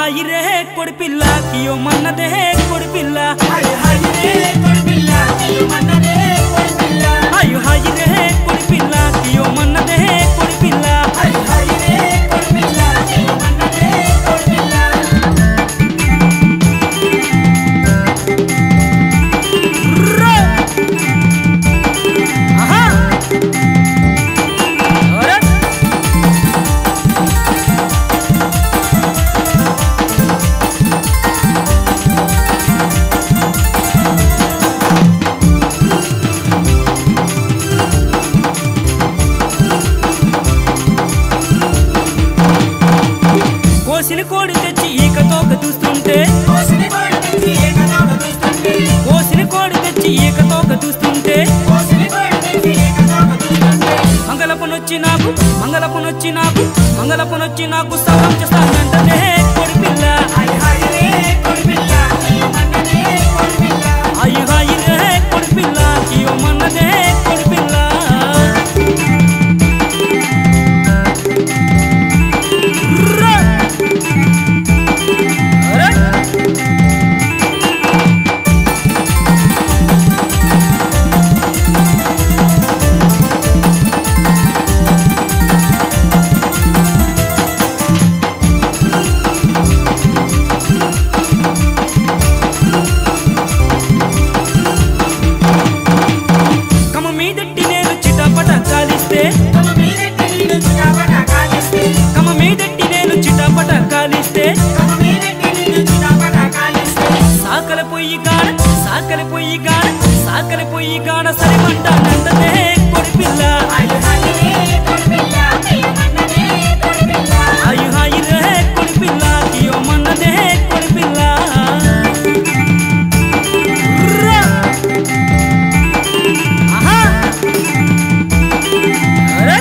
high रे कोड़ी पिल्ला कियो मन दे कोड़ी पिल्ला हाय रे कोड़ी पिल्ला कियो मन दे कोड़ी पिल्ला हाई रे कोड़ी पिल्ला कियो मन दे कोड़ी पिल्ला हाय रे कोड़ी पिल्ला कियो मन दे कोड़ी पिल्ला आहा अरे కోసిన కోడి తెచ్చి ఈకతోక చూస్తుంటే కోసిన కోడి తెచ్చి ఏకతోక చూస్తుంటే కోసిన కోడి తెచ్చి ఈకతోక చూస్తుంటే కోసిన కోడి తెచ్చి ఏకతోక చూస్తుంటే మంగళపనొచ్చి నాకు సవాల్ చేస్తానంటే కోడి పిల్ల हाय रे कोड़ी पिल्ला कियो मन दे कोड़ी पिल्ला हाई రే కోడి పిల్ల కియో మన్నదే కోడి పిల్ల అరే కమ మీదట్టి నేను చిటపట కాలిస్తే తమ మీదెట్టి నీడు చిటపట కాలిస్తే కమ మీదట్టి నేను చిటపట కాలిస్తే తమ మీదెట్టి నీడు చిటపట కాలిస్తే సాకల పొయ్యి గాడ సరిమంటానంటే కొడి పిల్ల हाय रे कोड़ी पिल्ला कियो मन दे कोड़ी पिल्ला हाయి రే కొడి పిల్ల కియో మన్నదే కొడి పిల్ల ఆహా అరే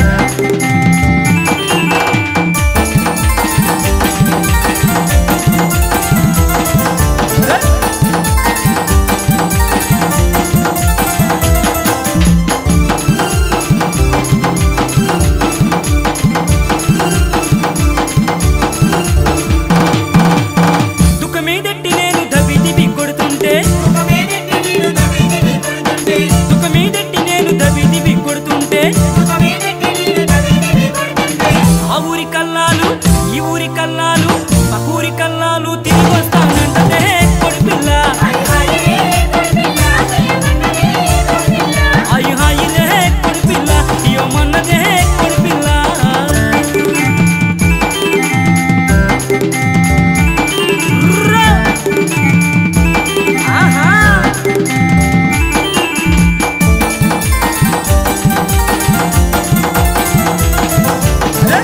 దుఃఖ మీదట్టి నేను దబిదిబి కొడుతుంటే తమ మీదెట్టి నీడు దబిదిబి కొడుతుంటే దుఃఖ మీదట్టి నేను దబిదిబి కొడుతుంటే తమ మీదెట్టి నీడు దబిదిబి కొడుతుంటే ఆ ఊరి కల్లాలు ఈ ఊరి కల్లాలు పకూరి కల్లాలు తిరిగి వస్తానంటే కొడి పిల్ల हाय रे कोड़ी पिल्ला कियो मन दे कोड़ी पिल्ला हाయి రే కొడి పిల్ల కియో మన్నదే కొడి పిల్ల ఆహా అరే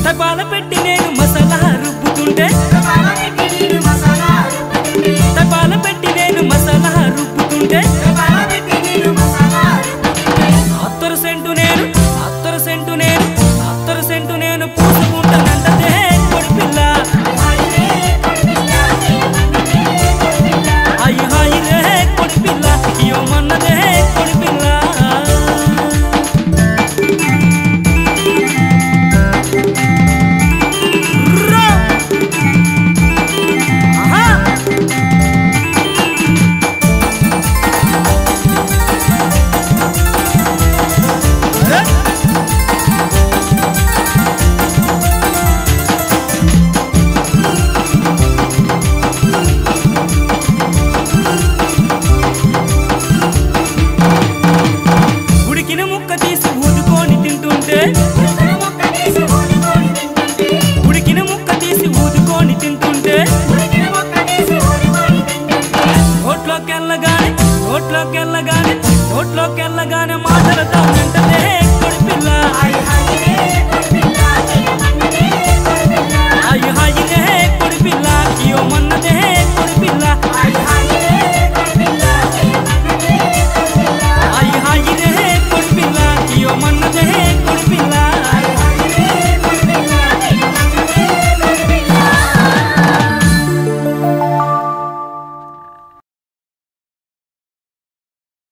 తపాల పెట్టి నేను మసాలా